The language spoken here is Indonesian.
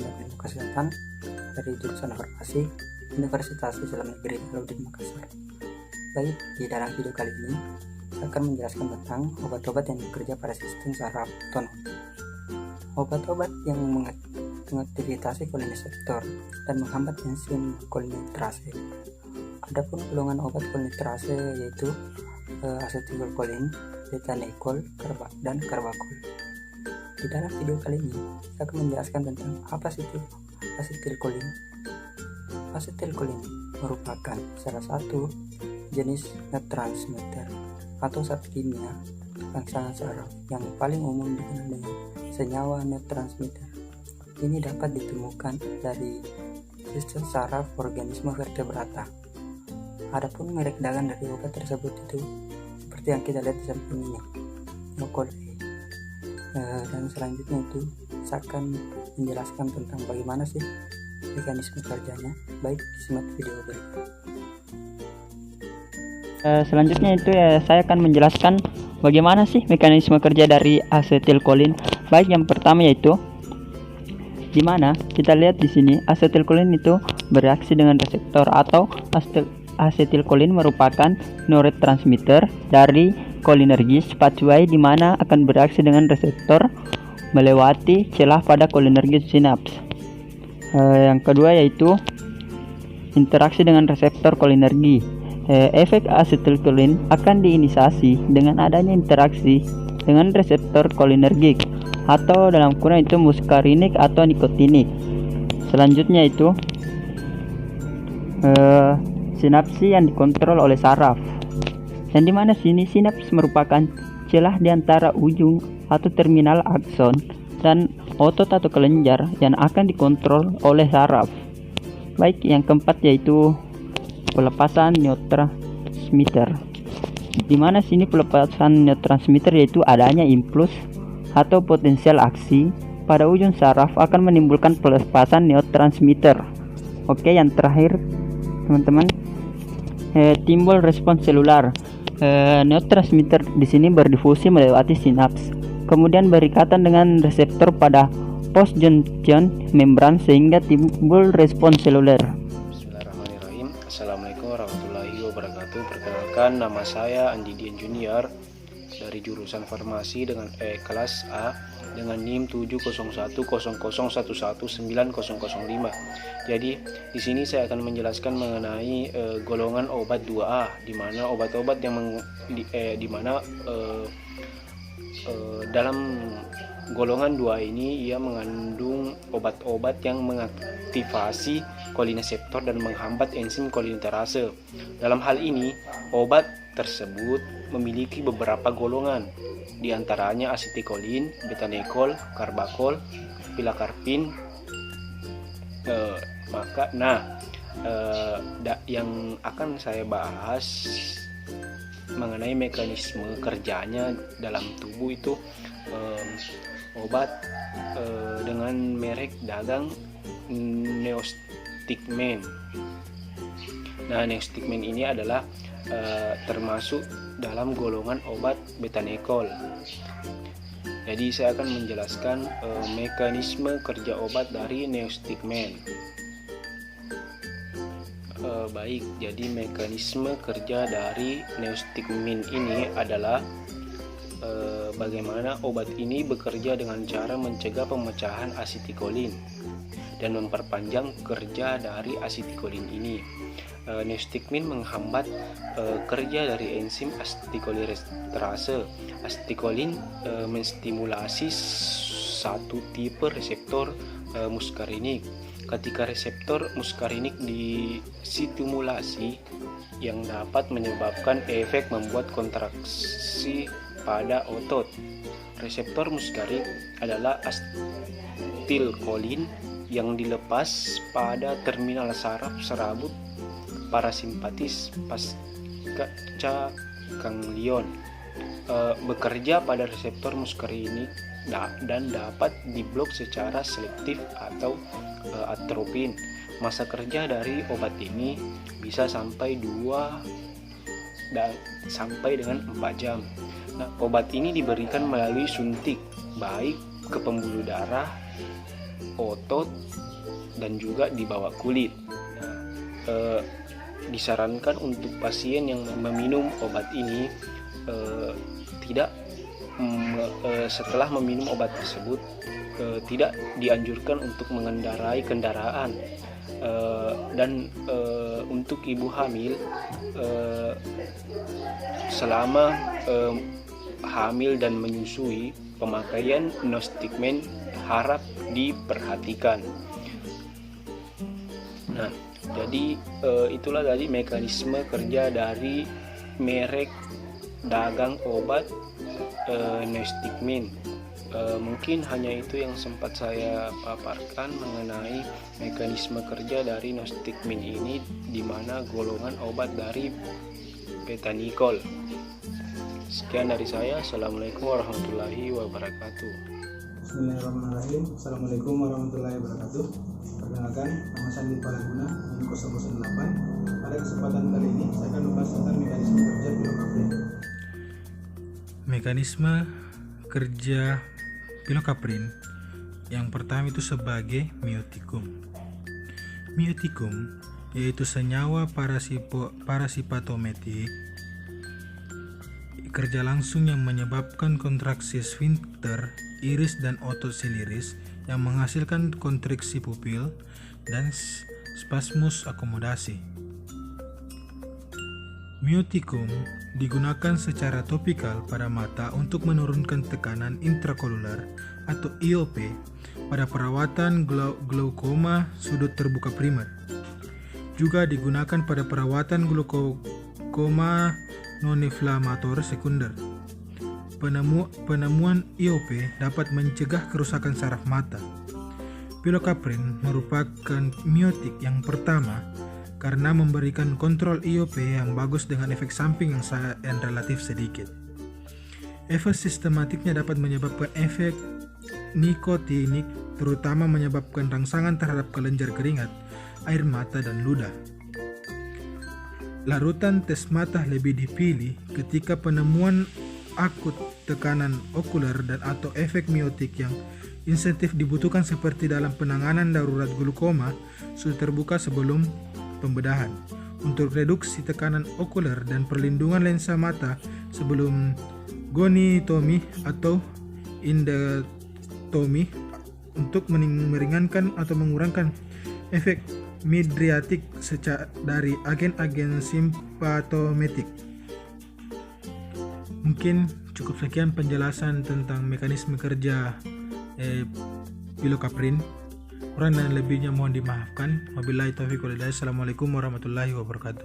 dan Ilmu Kesehatan dari jurusan Farmasi Universitas Islam Negeri Alauddin Makassar. Baik, di dalam video kali ini saya akan menjelaskan tentang obat-obat yang bekerja pada sistem saraf otonom. Obat-obat yang mengaktifasi kolinereseptor dan menghambat enzim kolinesterase. Adapun golongan obat kolinesterase yaitu asetilkolin, betanekol, dan karbakol. Di dalam video kali ini saya akan menjelaskan tentang apa sih itu asetilkolin. Asetilkolin merupakan salah satu jenis neurotransmitter atau zat kimia rangsangan saraf yang paling umum dikenal dengan senyawa neurotransmitter. Ini dapat ditemukan dari sistem saraf organisme vertebrata. Adapun merek dagang dari obat tersebut itu seperti yang kita lihat di samping ini, Nokol. Dan selanjutnya itu saya akan menjelaskan tentang bagaimana sih mekanisme kerjanya. Baik, simak video berikut. Selanjutnya itu saya akan menjelaskan bagaimana sih mekanisme kerja dari asetilkolin. Baik, yang pertama yaitu di mana kita lihat di sini asetilkolin itu bereaksi dengan reseptor atau asetilkolin merupakan neurotransmitter dari kolinergis pathway di mana akan bereaksi dengan reseptor melewati celah pada kolinergis sinaps. Yang kedua yaitu interaksi dengan reseptor kolinergi. Efek asetilkolin akan diinisiasi dengan adanya interaksi dengan reseptor kolinergik atau dalam kurang itu muskarinik atau nikotinik. Selanjutnya itu sinapsi yang dikontrol oleh saraf, yang dimana sini sinaps merupakan celah di antara ujung atau terminal akson dan otot atau kelenjar yang akan dikontrol oleh saraf. Baik, yang keempat yaitu pelepasan neurotransmitter, di mana sini pelepasan neurotransmitter yaitu adanya impuls atau potensial aksi pada ujung saraf akan menimbulkan pelepasan neurotransmitter. Oke, yang terakhir teman-teman, timbul respons selular. Neurotransmitter di sini berdifusi melewati sinaps, kemudian berikatan dengan reseptor pada post-junction membran sehingga timbul respons seluler. Bismillahirrahmanirrahim. Assalamualaikum warahmatullahi wabarakatuh. Perkenalkan, nama saya Andi Dian Junior dari jurusan Farmasi dengan kelas A dengan NIM 70100111905. Jadi di sini saya akan menjelaskan mengenai golongan obat 2A, di mana obat-obat yang dalam golongan 2 ini ia mengandung obat-obat yang mengaktifasi kolinereseptor dan menghambat enzim kolinesterase. Dalam hal ini, obat tersebut memiliki beberapa golongan, di antaranya asetilkolin, betanekol, karbakol, pilokarpin. Yang akan saya bahas mengenai mekanisme kerjanya dalam tubuh itu obat dengan merek dagang Neostigmen. Nah, Neostigmen ini adalah termasuk dalam golongan obat betanekol. Jadi saya akan menjelaskan mekanisme kerja obat dari Neostigmen. Baik, jadi mekanisme kerja dari Neostigmen ini adalah bagaimana obat ini bekerja dengan cara mencegah pemecahan asetilkolin dan memperpanjang kerja dari asetilkolin ini. Neostigmen menghambat kerja dari enzim asetilkolinesterase. Asetilkolin menstimulasi satu tipe reseptor muskarinik. Ketika reseptor muskarinik distimulasi, yang dapat menyebabkan efek membuat kontraksi pada otot. Reseptor muskarinik adalah asetilkolin yang dilepas pada terminal saraf serabut parasimpatis pasca ganglion, bekerja pada reseptor muskarinik dan dapat diblok secara selektif atau atropin. Masa kerja dari obat ini bisa sampai 2 sampai dengan 4 jam. Nah, obat ini diberikan melalui suntik, baik ke pembuluh darah otot dan juga di bawah kulit. Nah, disarankan untuk pasien yang meminum obat ini tidak setelah meminum obat tersebut tidak dianjurkan untuk mengendarai kendaraan, dan untuk ibu hamil selama hamil dan menyusui, pemakaian Nostigmen harap diperhatikan. Nah, jadi itulah tadi mekanisme kerja dari merek dagang obat Nostigmen. Mungkin hanya itu yang sempat saya paparkan mengenai mekanisme kerja dari Nostigmen ini, di mana golongan obat dari beta-nikol. Sekian dari saya. Assalamualaikum warahmatullahi wabarakatuh. Bismillahirrahmanirrahim. Assalamualaikum warahmatullahi wabarakatuh. Perkenalkan, nama saya Andi Palaguna, NIM 008. Pada kesempatan kali ini saya akan membahas tentang mekanisme kerja pilocarpin. Mekanisme kerja pilocarpin yang pertama itu sebagai miotikum. Miotikum yaitu senyawa parasipatometik kerja langsung yang menyebabkan kontraksi sphincter, iris dan otot siliris yang menghasilkan kontriksi pupil dan spasmus akomodasi. Miotikum digunakan secara topikal pada mata untuk menurunkan tekanan intraokululer atau IOP pada perawatan glaukoma sudut terbuka primer. Juga digunakan pada perawatan glaukoma non-inflamator sekunder. Penemuan IOP dapat mencegah kerusakan saraf mata. Pilocarpin merupakan miotik yang pertama karena memberikan kontrol IOP yang bagus dengan efek samping yang relatif sedikit. Efek sistematiknya dapat menyebabkan efek nikotinik, terutama menyebabkan rangsangan terhadap kelenjar keringat, air mata, dan ludah. Larutan tes mata lebih dipilih ketika penemuan akut tekanan okuler dan atau efek miotik yang insentif dibutuhkan, seperti dalam penanganan darurat glaukoma sudut terbuka sebelum pembedahan, untuk reduksi tekanan okuler dan perlindungan lensa mata sebelum gonitomi atau endektomi, untuk meringankan atau mengurangkan efek midriatik dari agen-agen simpatometik. Mungkin cukup sekian penjelasan tentang mekanisme kerja pilocarpin. Kurang dan lebihnya mohon dimaafkan. Wabillahi taufiq wal hidayah. Assalamualaikum warahmatullahi wabarakatuh.